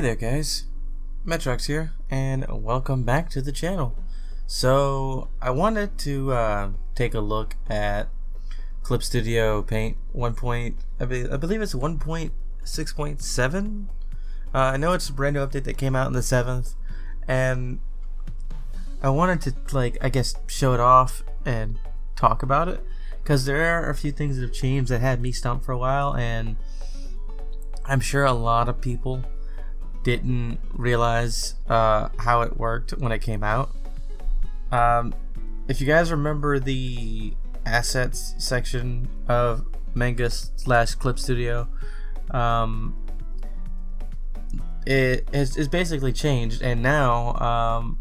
Hey there guys, Metrox here, and welcome back to the channel. So I wanted to take a look at Clip Studio Paint 1. I believe it's 1.6.7. I know it's a brand new update that came out on the 7th, and I wanted to I guess show it off and talk about it, because there are a few things that have changed that had me stumped for a while, and I'm sure a lot of people didn't realize how it worked when it came out. If you guys remember the assets section of Manga / Clip Studio, it's basically changed, and now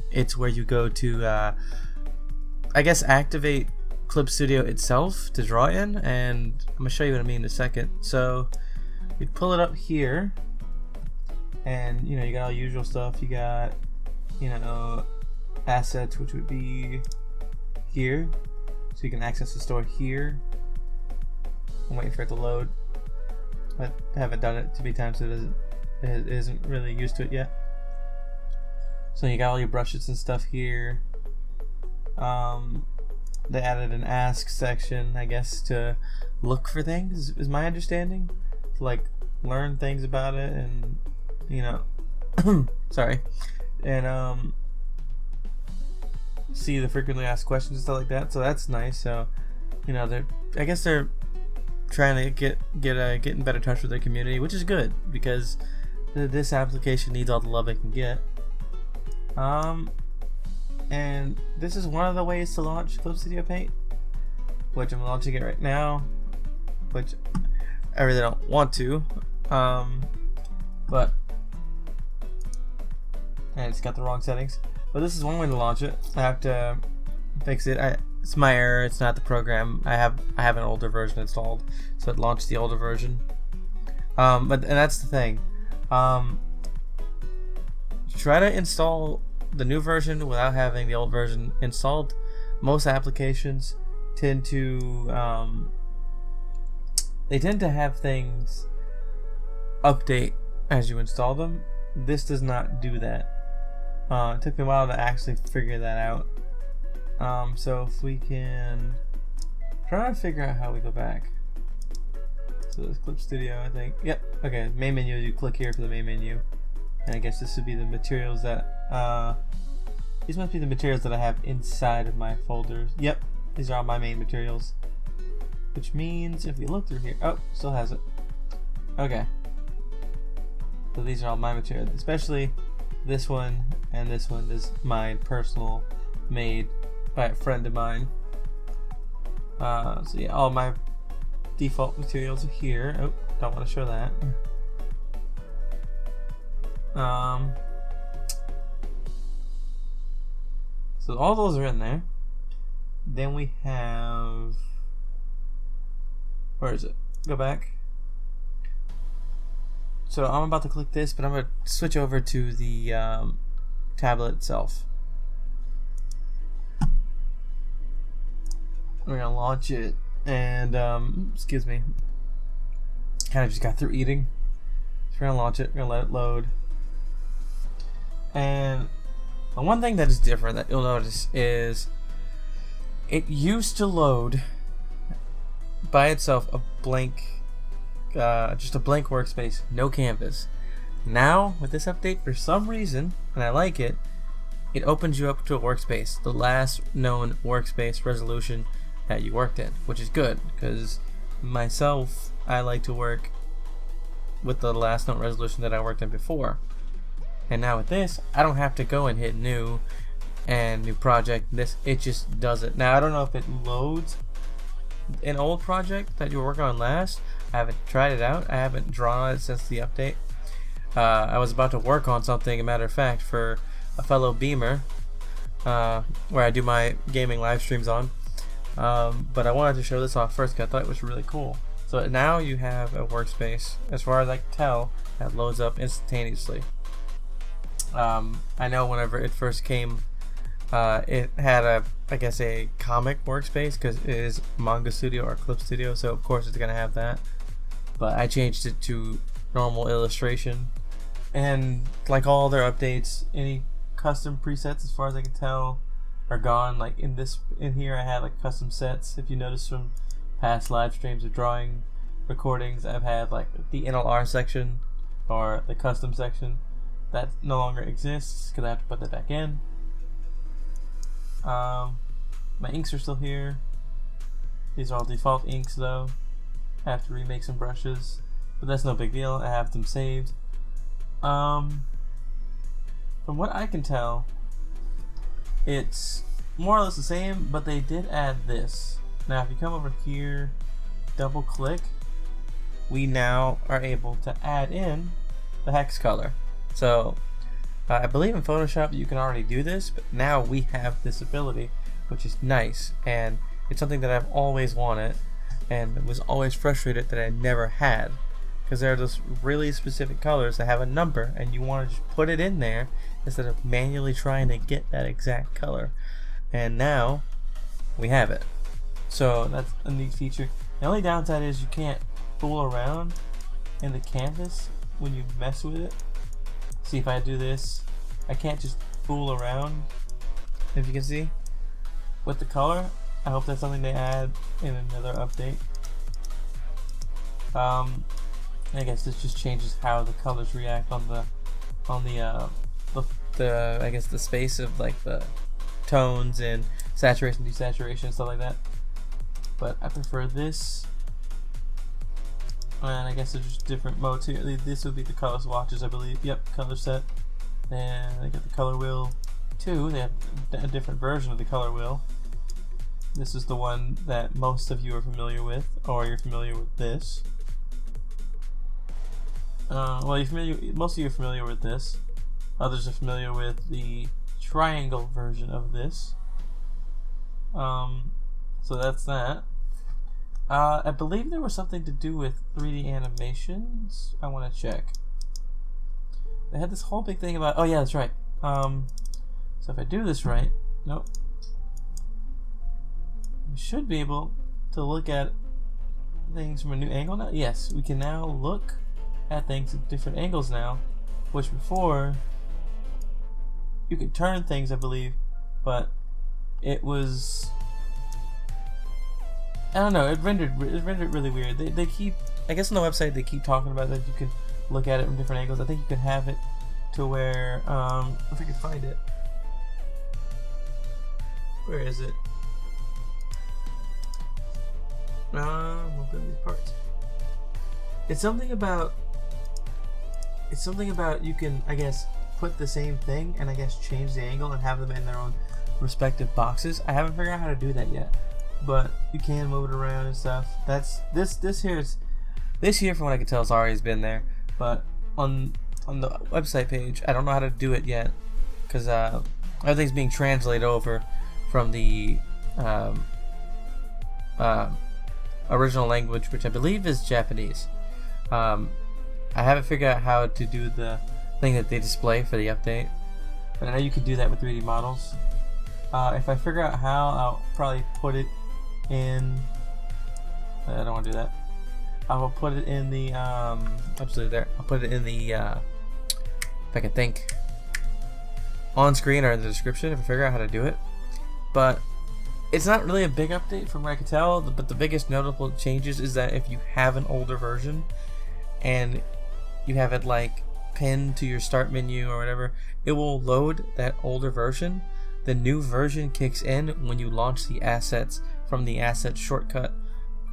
it's where you go to I guess activate Clip Studio itself to draw in, and I'm gonna show you what I mean in a second. So you pull it up here, and you got all the usual stuff. You got assets, which would be here, so you can access the store here. I'm waiting for it to load, but I haven't done it too many times, so it isn't really used to it yet. So you got all your brushes and stuff here. They added an ask section, I guess, to look for things, is my understanding, to learn things about it, and sorry, and see the frequently asked questions and stuff like that. So that's nice. So I guess they're trying to get in better touch with their community, which is good, because this application needs all the love it can get. And this is one of the ways to launch Clip Studio Paint, which I'm launching it right now, which I really don't want to, but it's got the wrong settings. But this is one way to launch it. I have to fix it. It's my error. It's not the program. I have an older version installed, so it launched the older version. And that's the thing. Try to install the new version without having the old version installed. Most applications tend to have things update as you install them. This does not do that. It took me a while to actually figure that out. So if we can try to figure out how we go back. So this Clip Studio, I think. Yep. Okay. Main menu. You click here for the main menu, and I guess this would be the materials that. These must be the materials that I have inside of my folders. Yep. These are all my main materials. Which means if we look through here, oh, still has it. Okay. So these are all my materials, especially this one and this one is mine, personal, made by a friend of mine. So yeah, all my default materials are here. Oh, don't want to show that. So all those are in there. Then we have, where is it? Go back. So I'm about to click this, but I'm going to switch over to the tablet itself. We're going to launch it, and excuse me, kind of just got through eating. So we're going to launch it, we're going to let it load. And the one thing that is different that you'll notice is it used to load by itself a blank, just a blank workspace, no canvas. Now with this update, for some reason, and I like it, it opens you up to a workspace, the last known workspace resolution that you worked in, which is good, because myself, I like to work with the last known resolution that I worked in before. And now with this, I don't have to go and hit new and new project. It just does it. Now I don't know if it loads an old project that you were working on last. I haven't tried it out. I haven't drawn it since the update. I was about to work on something, a matter of fact, for a fellow beamer, where I do my gaming live streams on. But I wanted to show this off first because I thought it was really cool. So now you have a workspace, as far as I can tell, that loads up instantaneously. I know whenever it first came, it had I guess a comic workspace, because it is Manga Studio or Clip Studio, so of course it's gonna have that. But I changed it to normal illustration, And like all their updates, any custom presets, as far as I can tell, are gone. Like in here, I had like custom sets. If you notice from past live streams or drawing recordings, I've had like the NLR section or the custom section. That no longer exists because I have to put that back in. My inks are still here. These are all default inks though. I have to remake some brushes, but that's no big deal. I have them saved. From what I can tell, it's more or less the same, but they did add this. Now if you come over here, double click, we now are able to add in the hex color. So I believe in Photoshop you can already do this, but now we have this ability, which is nice, and it's something that I've always wanted and was always frustrated that I never had, because there are those really specific colors that have a number and you want to just put it in there instead of manually trying to get that exact color. And now we have it. So that's a neat feature. The only downside is you can't fool around in the canvas when you mess with it. See, if I do this, I can't just fool around, if you can see, with the color. I hope that's something they add in another update. I guess this just changes how the colors react on the I guess the space of like the tones and saturation, desaturation, stuff like that. But I prefer this. And I guess there's just different modes here. This would be the color swatches, I believe. Yep, color set. And they got the color wheel too. They have a different version of the color wheel. This is the one that most of you are familiar with, or you're familiar with this. Well, most of you are familiar with this. Others are familiar with the triangle version of this. So that's that. I believe there was something to do with 3D animations. I want to check. They had this whole big thing about. Oh yeah, that's right. So if I do this right, nope. We should be able to look at things from a new angle now. Yes, we can now look at things at different angles now, which before you could turn things, I believe, but it was. I don't know. It rendered really weird. They keep, I guess on the website they keep talking about that you can look at it from different angles. I think you can have it to where if I can find it. Where is it? Mobility parts. It's something about you can, I guess, put the same thing and I guess change the angle and have them in their own respective boxes. I haven't figured out how to do that yet, but you can move it around and stuff. That's this here from what I can tell has always been there, but on the website page I don't know how to do it yet because everything's being translated over from the original language, which I believe is Japanese. I haven't figured out how to do the thing that they display for the update, but I know you can do that with 3D models. If I figure out how, I'll probably put it in. I don't want to do that. I will put it in the absolutely there. I'll put it in the if I can think, on screen or in the description if I figure out how to do it. But it's not really a big update from what I can tell. But the biggest notable changes is that if you have an older version and you have it like pinned to your start menu or whatever, it will load that older version. The new version kicks in when you launch the assets from the assets shortcut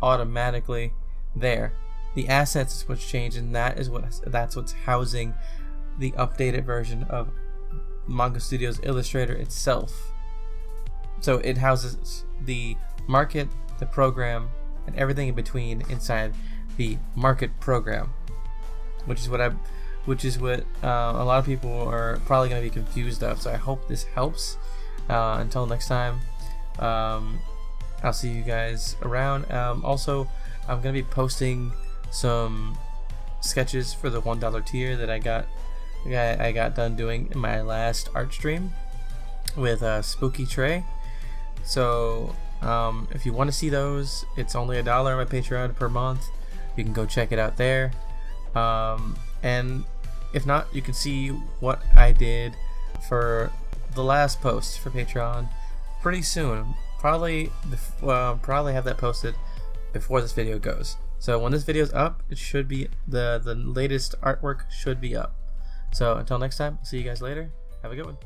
automatically there. The assets is what's changed, and that's what's housing the updated version of Manga Studios Illustrator itself. So it houses the market, the program, and everything in between inside the market program, which is what a lot of people are probably going to be confused of. So I hope this helps. Until next time, I'll see you guys around. Also, I'm going to be posting some sketches for the $1 tier that I got done doing in my last art stream with Spooky Trey. So if you want to see those, it's only $1 on my Patreon per month. You can go check it out there. And If not, you can see what I did for the last post for Patreon pretty soon. Probably have that posted before this video goes. So when this video is up, it should be the latest artwork should be up. So until next time, see you guys later. Have a good one.